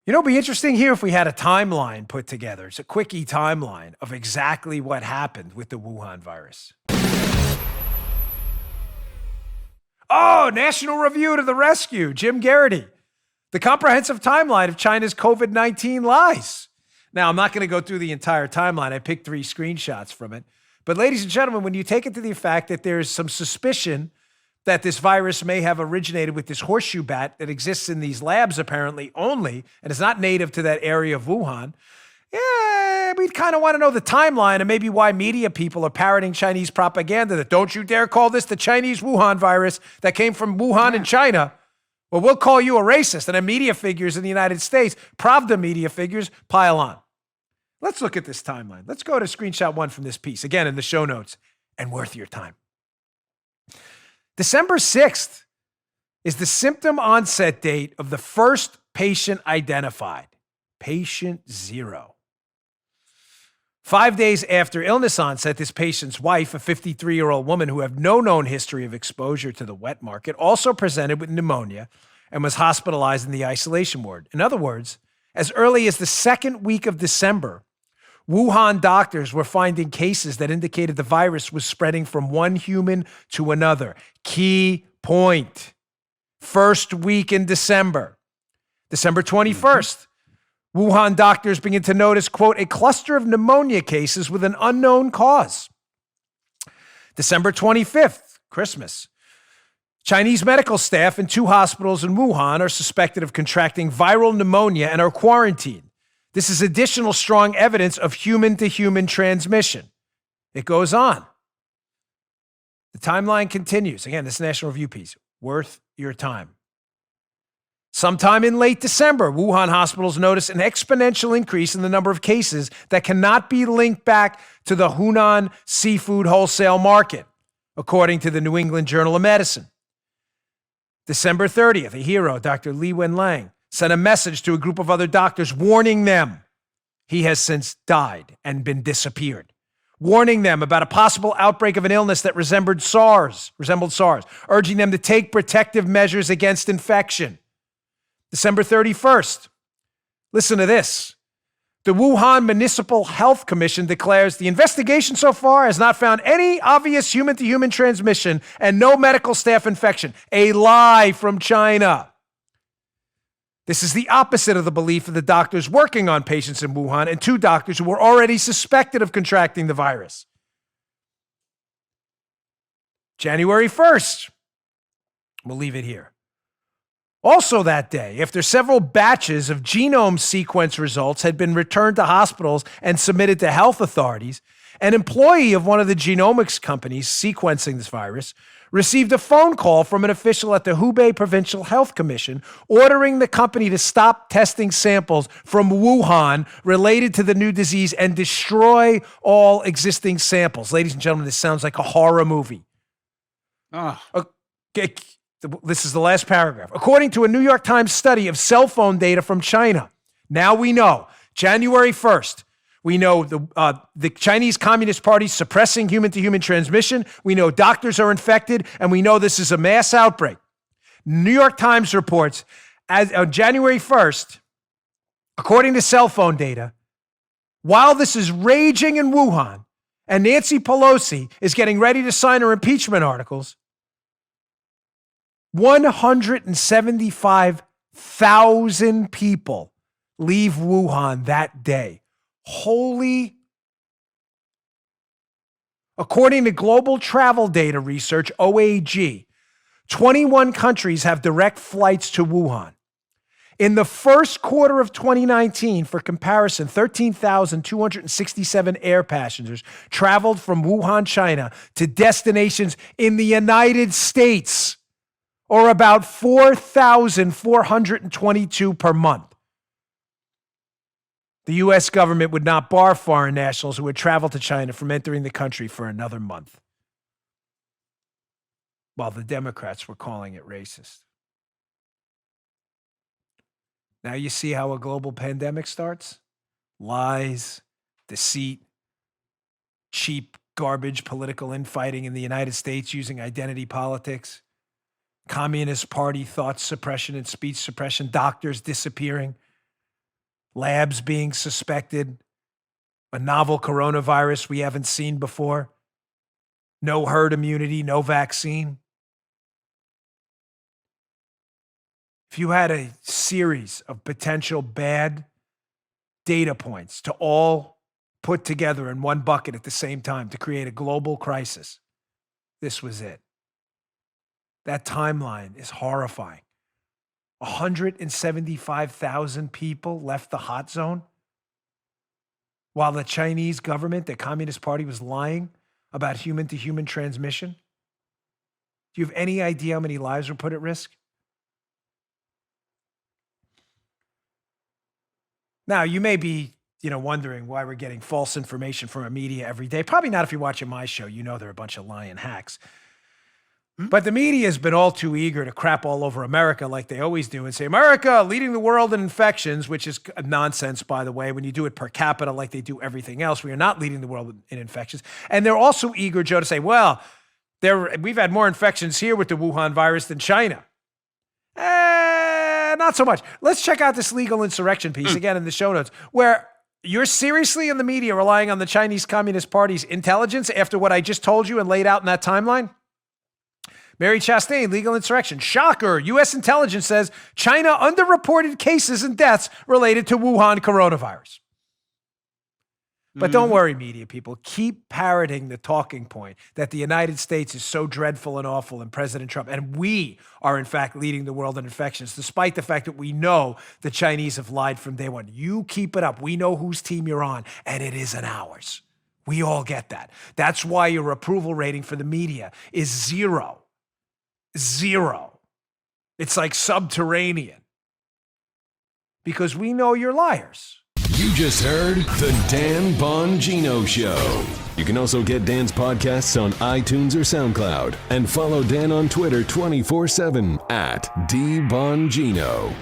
It'd be interesting here if we had a timeline put together. It's a quickie timeline of exactly what happened with the Wuhan virus. Oh, National Review to the rescue, Jim Garrity. The comprehensive timeline of China's COVID-19 lies. Now, I'm not going to go through the entire timeline. I picked 3 screenshots from it. But ladies and gentlemen, when you take it to the fact that there's some suspicion that this virus may have originated with this horseshoe bat that exists in these labs apparently only, and is not native to that area of Wuhan, we'd kind of want to know the timeline and maybe why media people are parroting Chinese propaganda that don't you dare call this the Chinese Wuhan virus that came from Wuhan in China, or we'll call you a racist. And then media figures in the United States, Pravda media figures, pile on. Let's look at this timeline. Let's go to screenshot 1 from this piece, again in the show notes, and worth your time. December 6th is the symptom onset date of the first patient identified, patient 0. 5 days after illness onset, this patient's wife, a 53-year-old woman who had no known history of exposure to the wet market, also presented with pneumonia and was hospitalized in the isolation ward. In other words, as early as the second week of December, Wuhan doctors were finding cases that indicated the virus was spreading from one human to another. Key point. First week in December. December 21st. Wuhan doctors begin to notice, quote, a cluster of pneumonia cases with an unknown cause. December 25th, Christmas. Chinese medical staff in 2 hospitals in Wuhan are suspected of contracting viral pneumonia and are quarantined. This is additional strong evidence of human-to-human transmission. It goes on. The timeline continues. Again, this National Review piece, worth your time. Sometime in late December, Wuhan hospitals notice an exponential increase in the number of cases that cannot be linked back to the Hunan seafood wholesale market, according to the New England Journal of Medicine. December 30th, a hero, Dr. Li Wenliang, sent a message to a group of other doctors warning them he has since died and been disappeared, warning them about a possible outbreak of an illness that resembled SARS, urging them to take protective measures against infection. December 31st, listen to this. The Wuhan Municipal Health Commission declares the investigation so far has not found any obvious human-to-human transmission and no medical staff infection. A lie from China. This is the opposite of the belief of the doctors working on patients in Wuhan and 2 doctors who were already suspected of contracting the virus. January 1st. We'll leave it here. Also that day, after several batches of genome sequence results had been returned to hospitals and submitted to health authorities, an employee of one of the genomics companies sequencing this virus received a phone call from an official at the Hubei Provincial Health Commission ordering the company to stop testing samples from Wuhan related to the new disease and destroy all existing samples. Ladies and gentlemen, this sounds like a horror movie. Okay. This is the last paragraph. According to a New York Times study of cell phone data from China, now we know, January 1st, we know the Chinese Communist Party suppressing human-to-human transmission. We know doctors are infected, and we know this is a mass outbreak. New York Times reports, as on January 1st, according to cell phone data, while this is raging in Wuhan, and Nancy Pelosi is getting ready to sign her impeachment articles, 175,000 people leave Wuhan that day. According to Global Travel Data Research, OAG, 21 countries have direct flights to Wuhan. In the first quarter of 2019, for comparison, 13,267 air passengers traveled from Wuhan, China to destinations in the United States, or about 4,422 per month. The U.S. government would not bar foreign nationals who would travel to China from entering the country for another month, while the Democrats were calling it racist. Now you see how a global pandemic starts? Lies, deceit, cheap, garbage political infighting in the United States using identity politics, Communist Party thought suppression and speech suppression, doctors disappearing, labs being suspected, a novel coronavirus we haven't seen before, no herd immunity, no vaccine. If you had a series of potential bad data points to all put together in one bucket at the same time to create a global crisis, this was it. That timeline is horrifying. 175,000 people left the hot zone while the Chinese government, the Communist Party, was lying about human-to-human transmission. Do you have any idea how many lives were put at risk? Now, you may be, wondering why we're getting false information from our media every day. Probably not if you're watching my show. You know they're a bunch of lying hacks. But the media has been all too eager to crap all over America like they always do and say, America leading the world in infections, which is nonsense, by the way, when you do it per capita like they do everything else. We are not leading the world in infections. And they're also eager, Joe, to say, well, we've had more infections here with the Wuhan virus than China. Not so much. Let's check out this legal insurrection piece again in the show notes, where you're seriously in the media relying on the Chinese Communist Party's intelligence after what I just told you and laid out in that timeline? Mary Chastain, legal insurrection. Shocker. U.S. intelligence says China underreported cases and deaths related to Wuhan coronavirus. But don't worry, media people. Keep parroting the talking point that the United States is so dreadful and awful and President Trump, and we are, in fact, leading the world in infections, despite the fact that we know the Chinese have lied from day one. You keep it up. We know whose team you're on, and it isn't ours. We all get that. That's why your approval rating for the media is 0. 0. It's like subterranean. Because we know you're liars. You just heard The Dan Bongino Show. You can also get Dan's podcasts on iTunes or SoundCloud. And follow Dan on Twitter 24/7 @DBongino.